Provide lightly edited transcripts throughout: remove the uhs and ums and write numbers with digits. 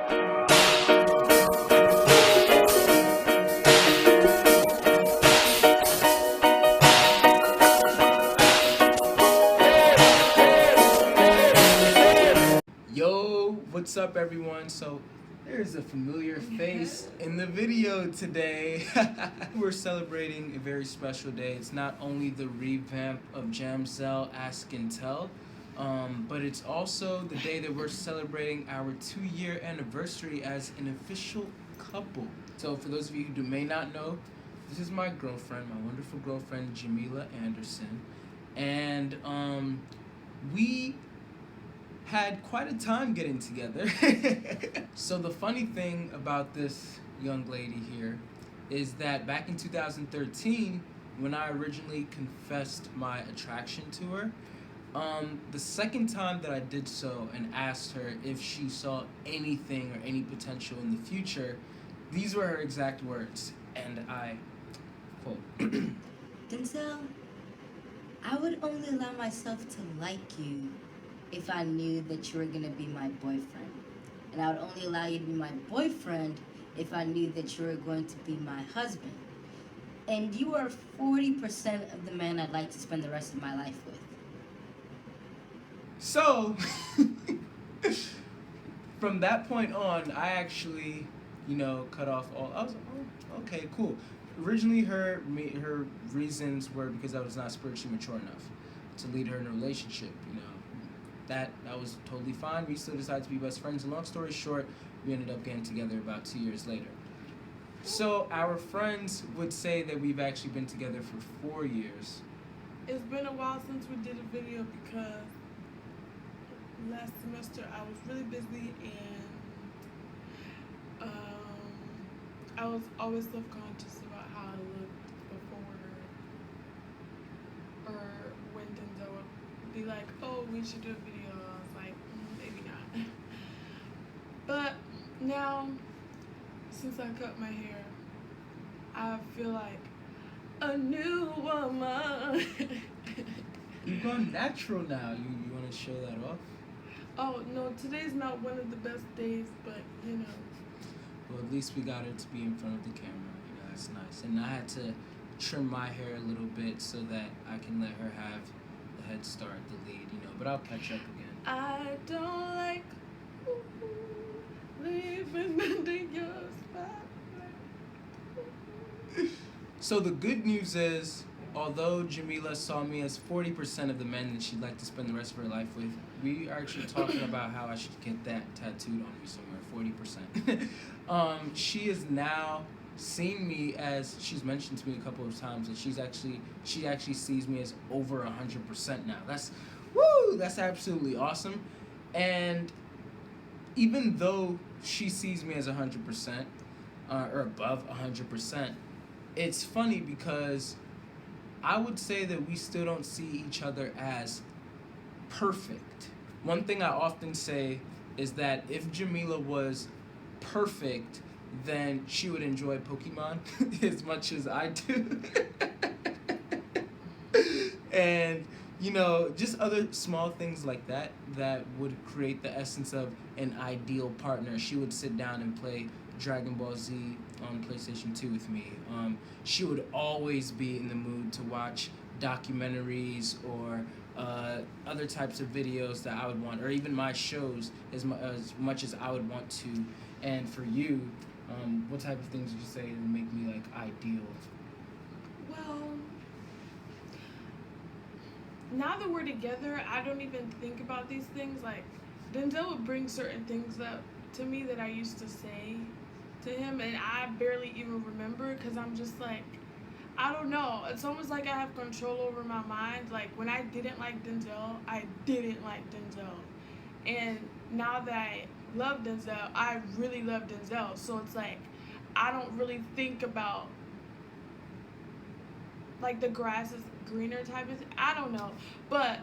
Yo, what's up everyone? So there's a familiar face in the video today. We're celebrating a very special day. It's not only the revamp of JamZel Ask and Tell, but it's also the day that we're celebrating our 2-year anniversary as an official couple. So for those of you who may not know, this is my girlfriend, my wonderful girlfriend, Jamila Anderson. And we had quite a time getting together. So the funny thing about this young lady here is that back in 2013, when I originally confessed my attraction to her, the second time that I did so and asked her if she saw anything or any potential in the future, these were her exact words, and I quote, Denzel, I would only allow myself to like you if I knew that you were gonna be my boyfriend. And I would only allow you to be my boyfriend if I knew that you were going to be my husband. And you are 40% of the man I'd like to spend the rest of my life with. So, from that point on, I actually, cut off all. I was like, oh, okay, cool. Originally, her reasons were because I was not spiritually mature enough to lead her in a relationship. That was totally fine. We still decided to be best friends. And long story short, we ended up getting together about 2 years later. So our friends would say that we've actually been together for 4 years. It's been a while since we did a video because last semester I was really busy and I was always self-conscious about how I looked before or when Denzel would be like, oh, we should do a video. I was like, maybe not. But now, since I cut my hair, I feel like a new woman. You've gone natural now. You want to show that off? Oh, no, today's not one of the best days, but, Well, at least we got her to be in front of the camera. That's nice. And I had to trim my hair a little bit so that I can let her have the head start, the lead, but I'll catch up again. I don't like living under your spotlight. So the good news is, although Jamila saw me as 40% of the men that she'd like to spend the rest of her life with, we are actually talking about how I should get that tattooed on me somewhere, 40%. She is now seeing me as, she's mentioned to me a couple of times that she actually sees me as over 100% now. That's absolutely awesome. And even though she sees me as 100%, or above 100%, it's funny because I would say that we still don't see each other as perfect. One thing I often say is that if Jamila was perfect, then she would enjoy Pokemon as much as I do. And, just other small things like that would create the essence of an ideal partner. She would sit down and play Dragon Ball Z on PlayStation 2 with me. She would always be in the mood to watch documentaries or other types of videos that I would want, or even my shows as much as I would want to. And for you, what type of things would you say would make me ideal? Well, now that we're together, I don't even think about these things. Like, Denzel would bring certain things up to me that I used to say to him, and I barely even remember because I'm just like, I don't know. It's almost like I have control over my mind. Like, when I didn't like Denzel, I didn't like Denzel. And now that I love Denzel, I really love Denzel. So it's like, I don't really think about, like, the grass is greener type of thing. I don't know. But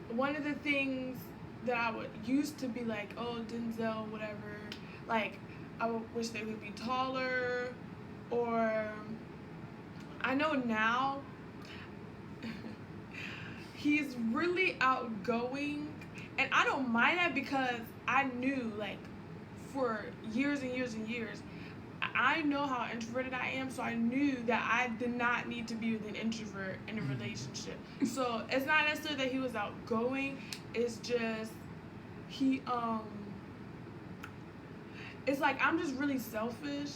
one of the things that I would used to be like, oh, Denzel, whatever, like, I would wish they would be taller, or I know now he's really outgoing, and I don't mind that because I knew, like, for years and years and years. I know how introverted I am, so I knew that I did not need to be with an introvert in a relationship. So it's not necessarily that he was outgoing, it's just he it's like I'm just really selfish.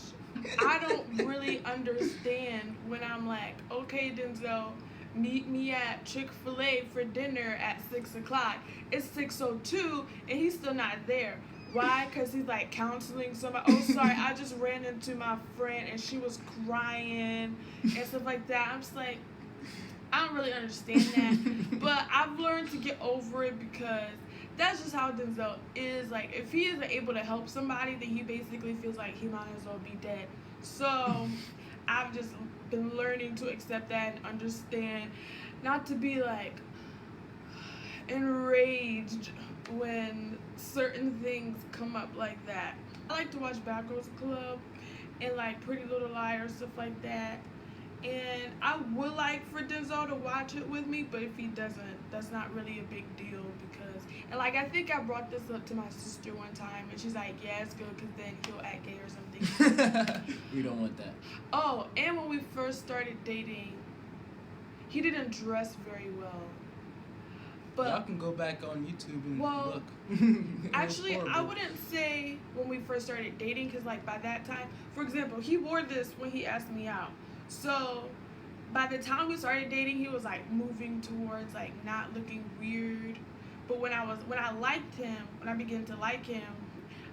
I don't really understand when I'm like, okay, Denzel, meet me at Chick-fil-A for dinner at 6 o'clock. It's 6:02 and he's still not there. Why? Because he's like counseling somebody. Oh, sorry, I just ran into my friend and she was crying and stuff like that. I'm just like, I don't really understand that. But I've learned to get over it because that's just how Denzel is. Like, if he isn't able to help somebody, then he basically feels like he might as well be dead. So I've just been learning to accept that and understand, not to be like enraged when certain things come up like that. I like to watch Bad Girls Club and like Pretty Little Liars, stuff like that. And I would like for Denzel to watch it with me, but if he doesn't, that's not really a big deal because, and like I think I brought this up to my sister one time, and she's like, yeah, it's good because then he'll act gay or something. We don't want that. Oh, and when we first started dating, he didn't dress very well. But y'all can go back on YouTube and well, look. Actually, I wouldn't say when we first started dating because like by that time, for example, he wore this when he asked me out. So by the time we started dating, he was like moving towards like not looking weird. But when I liked him, when I began to like him,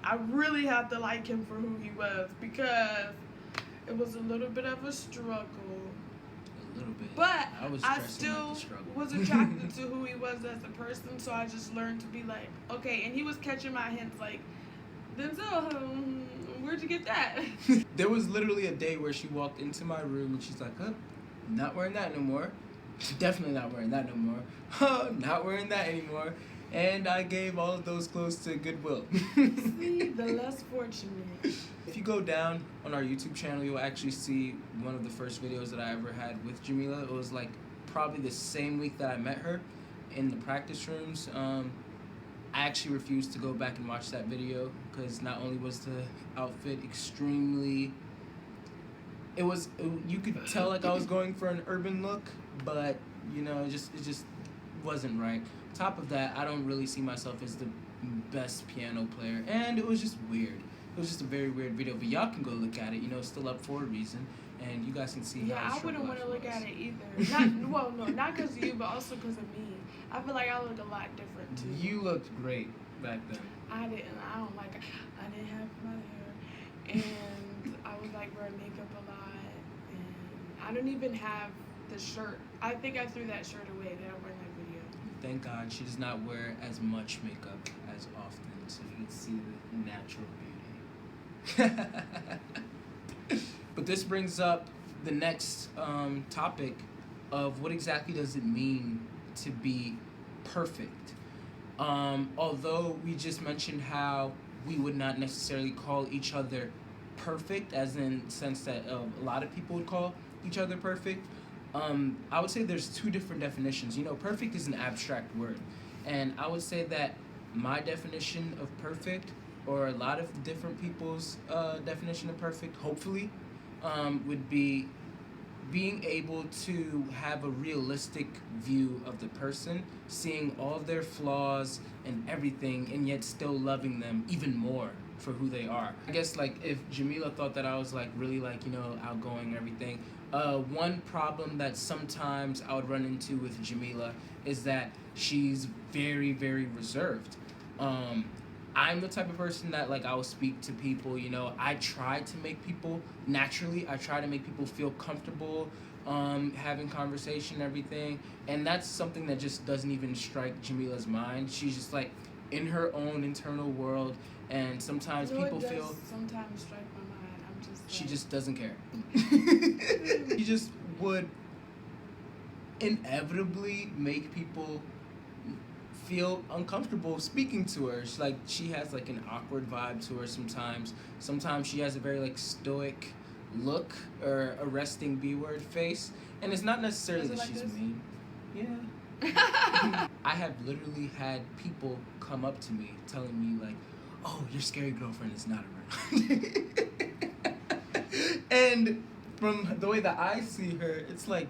I really had to like him for who he was because it was a little bit of a struggle. A little bit. But I the still struggle. was attracted to who he was as a person, so I just learned to be like, okay, and he was catching my hints like, Denzel, where'd you get that? There was literally a day where she walked into my room and she's like, huh, not wearing that no more. Definitely not wearing that no more. Huh, not wearing that anymore. And I gave all of those clothes to Goodwill. See, the less fortunate. If you go down on our YouTube channel, you'll actually see one of the first videos that I ever had with Jamila. It was like probably the same week that I met her in the practice rooms. I actually refused to go back and watch that video because not only was the outfit extremely, you could tell like I was going for an urban look, but you know, it just wasn't right. Top of that, I don't really see myself as the best piano player, and it was just weird. It was just a very weird video, but y'all can go look at it. You know, it's still up for a reason, and you guys can see Yeah, how I wouldn't want to look was. at it either. Not because of you, but also because of me. I feel like I look a lot different too. You looked great back then. I didn't. I don't like. I didn't have my hair, and I was like wearing makeup a lot, and I don't even have the shirt. I think I threw that shirt away that I wore in that video. Thank God she does not wear as much makeup as often, so you can see the natural beauty. But this brings up the next topic of what exactly does it mean to be perfect. Although we just mentioned how we would not necessarily call each other perfect, as in the sense that a lot of people would call each other perfect, I would say there's two different definitions. You know, perfect is an abstract word, and I would say that my definition of perfect, or a lot of different people's definition of perfect, hopefully, would be being able to have a realistic view of the person, seeing all of their flaws and everything, and yet still loving them even more for who they are. I guess like if Jamila thought that I was like really like, you know, outgoing and everything, one problem that sometimes I would run into with Jamila is that she's very, very reserved. I'm the type of person that like I will speak to people, you know, I try to make people feel comfortable having conversation and everything, and that's something that just doesn't even strike Jamila's mind. She's just like in her own internal world, and sometimes people feel sometimes strike my mind. I'm just she like, just doesn't care. She just would inevitably make people feel uncomfortable speaking to her. She has like an awkward vibe to her sometimes. Sometimes she has a very like stoic look or a resting B-word face, and it's not necessarily that like she's this? mean. Yeah. I have literally had people come up to me telling me like, oh, your scary girlfriend is not around. And from the way that I see her, it's like,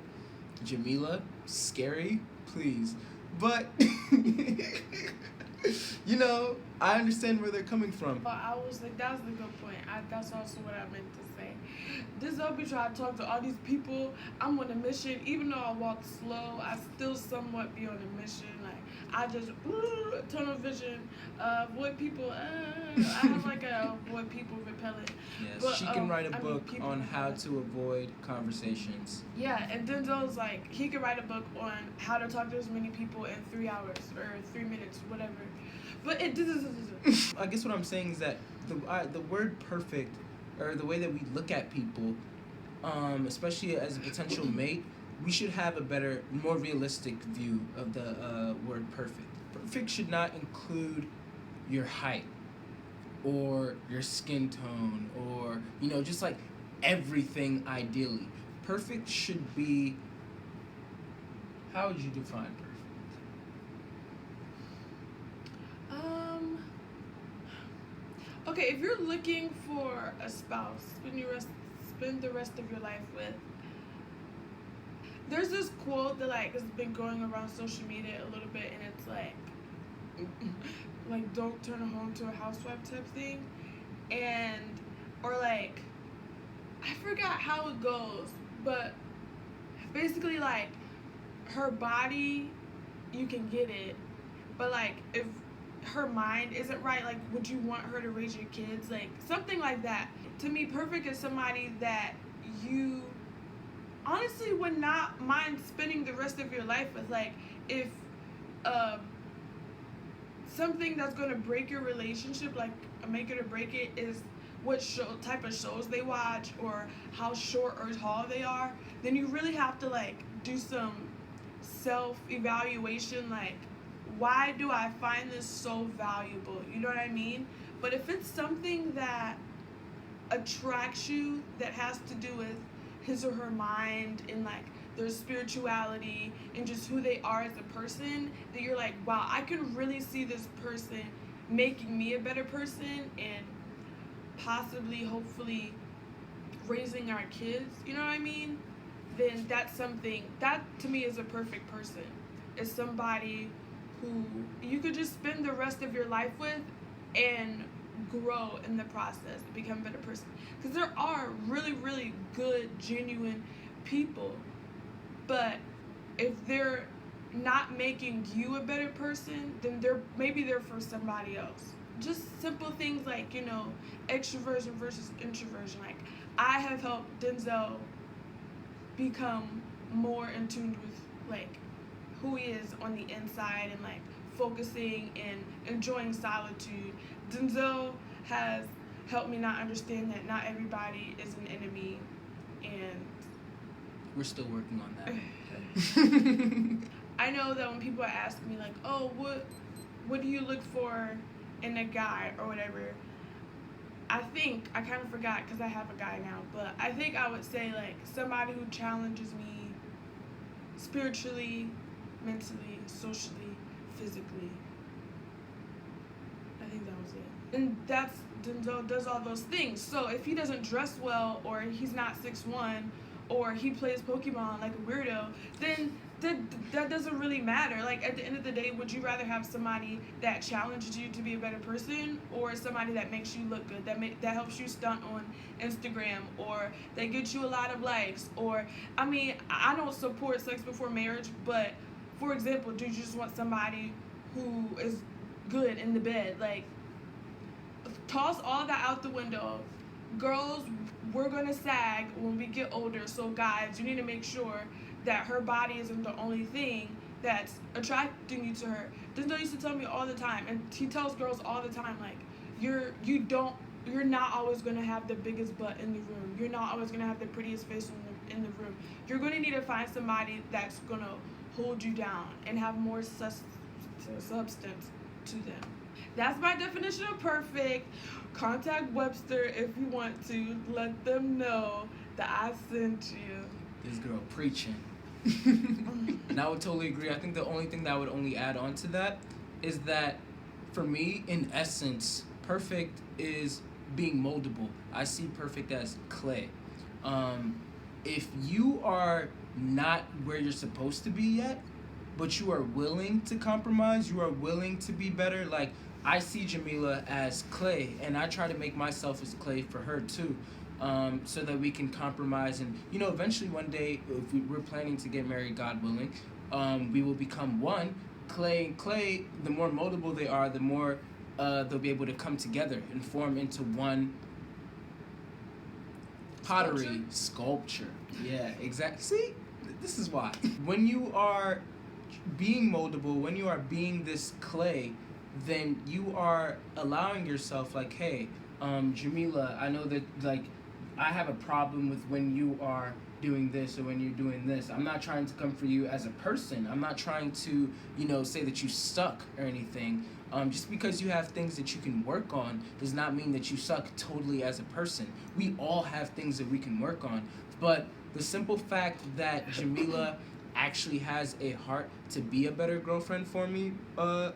Jamila, scary, please. But, you know, I understand where they're coming from. But I was like, that's the good point. That's also what I meant to say. This be trying to talk to all these people. I'm on a mission. Even though I walk slow, I still somewhat be on a mission. Like, I just tunnel vision, avoid people. I have like a avoid people repellent. Yes, but, she can write a book people on how repellent. to avoid conversations. Yeah, and Denzel's like, he could write a book on how to talk to as many people in 3 hours or 3 minutes, whatever. But it I guess what I'm saying is that the word perfect, or the way that we look at people, especially as a potential mate, we should have a better, more realistic view of the word perfect. Perfect should not include your height or your skin tone or, you know, just like everything ideally. Perfect should be, how would you define perfect? Okay, if you're looking for a spouse, spend the rest of your life with. There's this quote that like has been going around social media a little bit, and it's like don't turn a home to a housewife type thing, and or like I forgot how it goes, but basically like her body, you can get it, but like if her mind isn't right, like would you want her to raise your kids, like something like that. To me, perfect is somebody that you honestly would not mind spending the rest of your life with. Like if something that's going to break your relationship, like make it or break it, is what type of shows they watch or how short or tall they are, then you really have to like do some self-evaluation, like why do I find this so valuable? You know what I mean? But if it's something that attracts you, that has to do with his or her mind and like their spirituality and just who they are as a person, that you're like, wow, I can really see this person making me a better person and possibly, hopefully, raising our kids, you know what I mean? Then that's something, that to me is a perfect person. Is somebody who you could just spend the rest of your life with and grow in the process, become a better person. Because there are really, really good, genuine people, but if they're not making you a better person, then maybe they're for somebody else. Just simple things like, you know, extroversion versus introversion. Like, I have helped Denzel become more in tune with like who he is on the inside and like focusing and enjoying solitude. Denzel has helped me not understand that not everybody is an enemy, and We're still working on that. I know that when people ask me like, oh, what do you look for in a guy or whatever, I think, I kind of forgot because I have a guy now, but I think I would say like somebody who challenges me spiritually, mentally, socially, physically. I think that was it. And Denzel does all those things. So if he doesn't dress well, or he's not 6'1", or he plays Pokemon like a weirdo, then that doesn't really matter. Like at the end of the day, would you rather have somebody that challenges you to be a better person, or somebody that makes you look good, that helps you stunt on Instagram, or that gets you a lot of likes? Or I mean, I don't support sex before marriage, but for example, do you just want somebody who is good in the bed? Like, toss all that out the window. Girls, we're gonna sag when we get older, so guys, you need to make sure that her body isn't the only thing that's attracting you to her. Denzel used to tell me all the time, and he tells girls all the time, like, you're not always gonna have the biggest butt in the room. You're not always gonna have the prettiest face in the room. You're gonna need to find somebody that's gonna hold you down and have more substance to them. That's my definition of perfect. Contact Webster if you want to. Let them know that I sent you. This girl preaching. And I would totally agree. I think the only thing that I would only add on to that is that, for me, in essence, perfect is being moldable. I see perfect as clay. If you are not where you're supposed to be yet, but you are willing to compromise, you are willing to be better. Like, I see Jamila as clay, and I try to make myself as clay for her too, so that we can compromise. And eventually one day, if we're planning to get married, God willing, we will become one. Clay and clay, the more moldable they are, the more they'll be able to come together and form into one pottery sculpture. Yeah, exactly. See, this is why. When you are being moldable, when you are being this clay, then you are allowing yourself, like, hey, Jamila, I know that, like, I have a problem with when you are doing this or when you're doing this. I'm not trying to come for you as a person. I'm not trying to, say that you suck or anything. Just because you have things that you can work on does not mean that you suck totally as a person. We all have things that we can work on. But the simple fact that Jamila actually has a heart to be a better girlfriend for me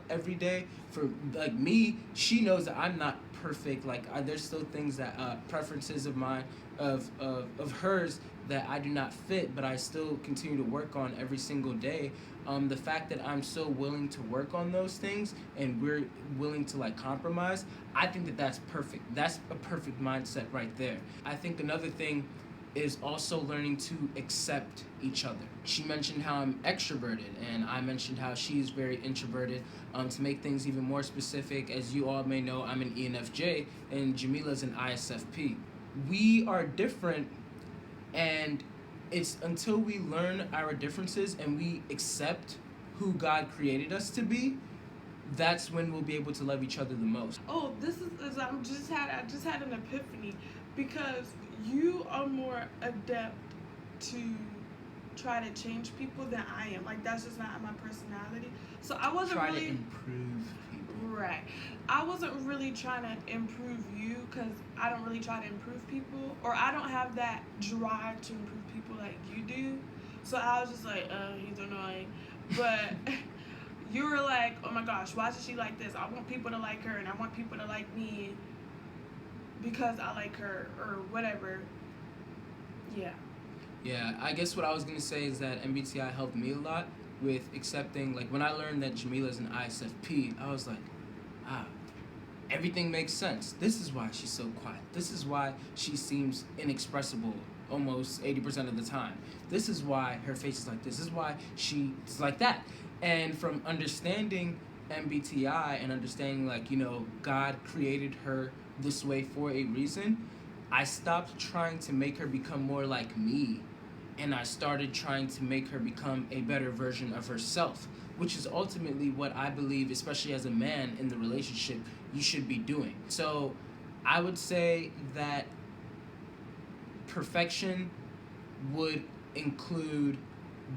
every day, for like me, she knows that I'm not perfect. Like, there's still things that preferences of mine, of hers, that I do not fit, but I still continue to work on every single day. The fact that I'm so willing to work on those things and we're willing to, like, compromise, I think that that's perfect. That's a perfect mindset right there. I think another thing is also learning to accept each other. She mentioned how I'm extroverted, and I mentioned how she's very introverted. To make things even more specific, as you all may know, I'm an ENFJ, and Jamila's an ISFP. We are different, and it's until we learn our differences and we accept who God created us to be, that's when we'll be able to love each other the most. Oh, I just had an epiphany, because you are more adept to try to change people than I am. Like, that's just not my personality. So I wasn't try really to improve people. Right. I wasn't really trying to improve you, because I don't really try to improve people, or I don't have that drive to improve people like you do. So I was just like, he's annoying. But you were like, oh my gosh, why is she like this? I want people to like her, and I want people to like me because I like her, or whatever. Yeah. Yeah, I guess what I was gonna say is that MBTI helped me a lot with accepting, like, when I learned that Jamila's an ISFP, I was like, everything makes sense. This is why she's so quiet. This is why she seems inexpressible almost 80% of the time. This is why her face is like this. This is why she's like that. And from understanding MBTI and understanding, like, God created her this way for a reason, I stopped trying to make her become more like me, and I started trying to make her become a better version of herself, which is ultimately what I believe, especially as a man in the relationship, you should be doing. So I would say that perfection would include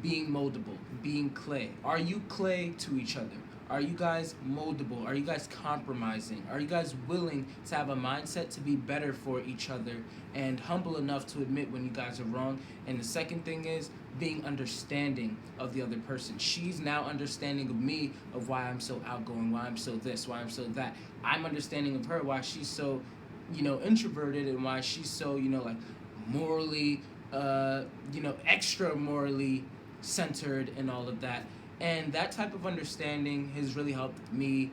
being moldable, being clay. Are you clay to each other? Are you guys moldable? Are you guys compromising? Are you guys willing to have a mindset to be better for each other and humble enough to admit when you guys are wrong? And the second thing is being understanding of the other person. She's now understanding of me, of why I'm so outgoing, why I'm so this, why I'm so that. I'm understanding of her, why she's so, introverted, and why she's so, like, morally, extra morally centered and all of that. And that type of understanding has really helped me,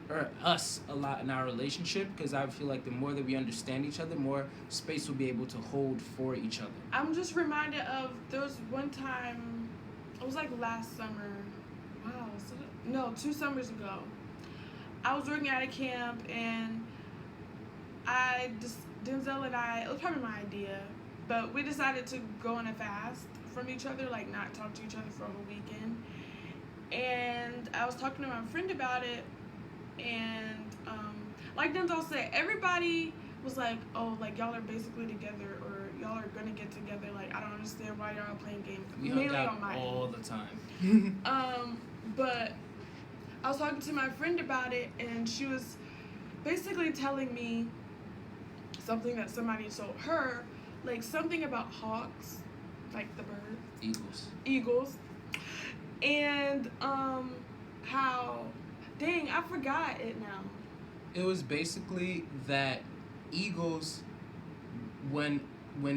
or us, a lot in our relationship, because I feel like the more that we understand each other, more space we'll be able to hold for each other. I'm just reminded of, there was one time, it was like last summer. Wow. No, 2 summers ago. I was working at a camp, and Denzel and I, it was probably my idea, but we decided to go on a fast from each other, like not talk to each other for a whole weekend. And I was talking to my friend about it, and like Denzel said, everybody was like, oh, like, y'all are basically together, or y'all are gonna get together. Like, I don't understand why y'all are playing games. We Mainly hung out on my all end. the time. But I was talking to my friend about it, and she was basically telling me something that somebody told her, like something about hawks, like the birds. Eagles. And how, dang, I forgot it now. It was basically that eagles, when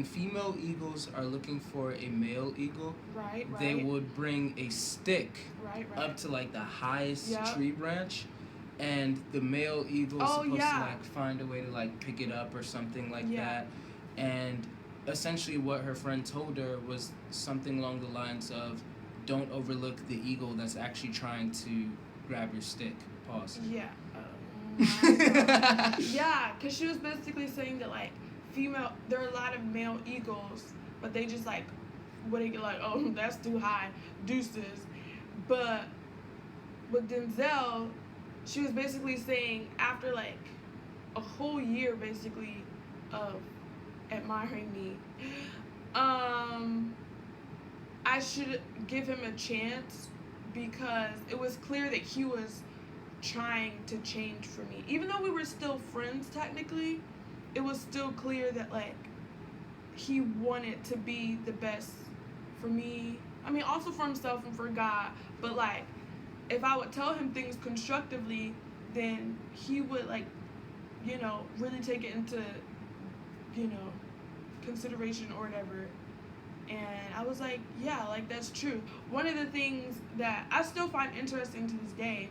female eagles are looking for a male eagle, Right. they would bring a stick Right. up to like the highest Yep. tree branch, and the male eagle is Oh, supposed yeah. to like find a way to like pick it up or something like Yeah. that. And essentially what her friend told her was something along the lines of, don't overlook the eagle that's actually trying to grab your stick. Pause. Yeah. Oh my God. Yeah, because she was basically saying that, like, there are a lot of male eagles, but they just, like, wouldn't get like, oh, that's too high, deuces. But with Denzel, she was basically saying after, like, a whole year, basically, of admiring me, I should give him a chance because it was clear that he was trying to change for me. Even though we were still friends technically, it was still clear that like he wanted to be the best for me. I mean, also for himself and for God, but like if I would tell him things constructively, then he would like, really take it into, consideration or whatever. And I was like, yeah, like that's true. One of the things that I still find interesting to this day,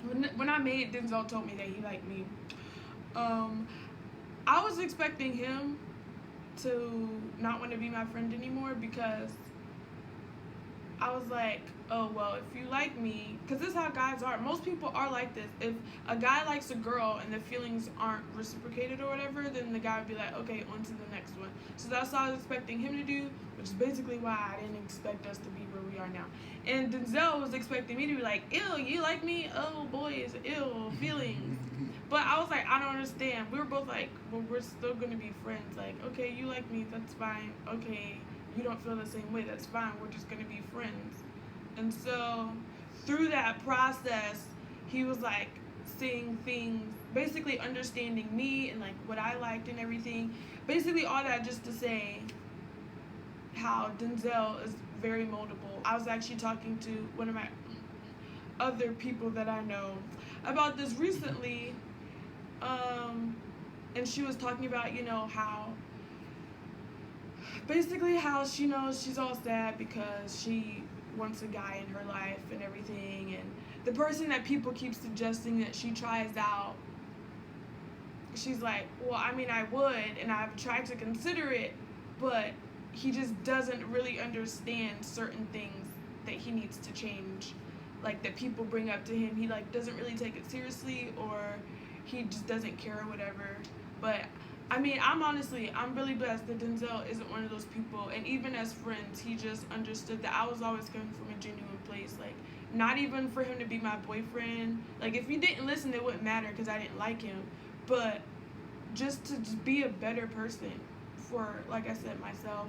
when Denzel told me that he liked me, I was expecting him to not want to be my friend anymore because I was like, oh, well, if you like me, because this is how guys are. Most people are like this. If a guy likes a girl and the feelings aren't reciprocated or whatever, then the guy would be like, okay, on to the next one. So that's what I was expecting him to do, which is basically why I didn't expect us to be where we are now. And Denzel was expecting me to be like, ew, you like me? Oh, boys, ew, feelings. But I was like, I don't understand. We were both like, well, we're still going to be friends. Like, okay, you like me, that's fine. Okay, you don't feel the same way, that's fine. We're just going to be friends. And so through that process, he was like seeing things, basically understanding me and like what I liked and everything. Basically all that just to say how Denzel is very moldable. I was actually talking to one of my other people that I know about this recently, and she was talking about, how basically how she knows she's all sad because she wants a guy in her life and everything, and the person that people keep suggesting that she tries out, she's like, well, I mean, I would, and I've tried to consider it, but he just doesn't really understand certain things that he needs to change, like that people bring up to him. He like doesn't really take it seriously, or he just doesn't care or whatever. But I mean, I'm really blessed that Denzel isn't one of those people. And even as friends, he just understood that I was always coming from a genuine place. Like, not even for him to be my boyfriend. Like, if he didn't listen, it wouldn't matter because I didn't like him. But just to just be a better person for, like I said, myself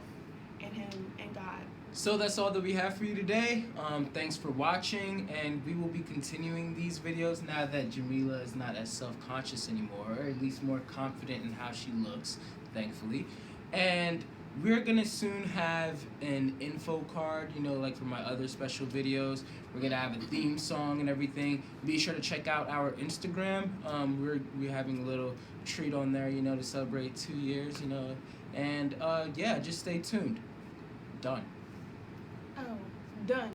and him and God. So that's all that we have for you today. Thanks for watching, and we will be continuing these videos now that Jamila is not as self-conscious anymore, or at least more confident in how she looks, thankfully. And we're gonna soon have an info card, like for my other special videos. We're gonna have a theme song and everything. Be sure to check out our Instagram. We're having a little treat on there, to celebrate 2 years, And yeah, just stay tuned. Done. Oh, done.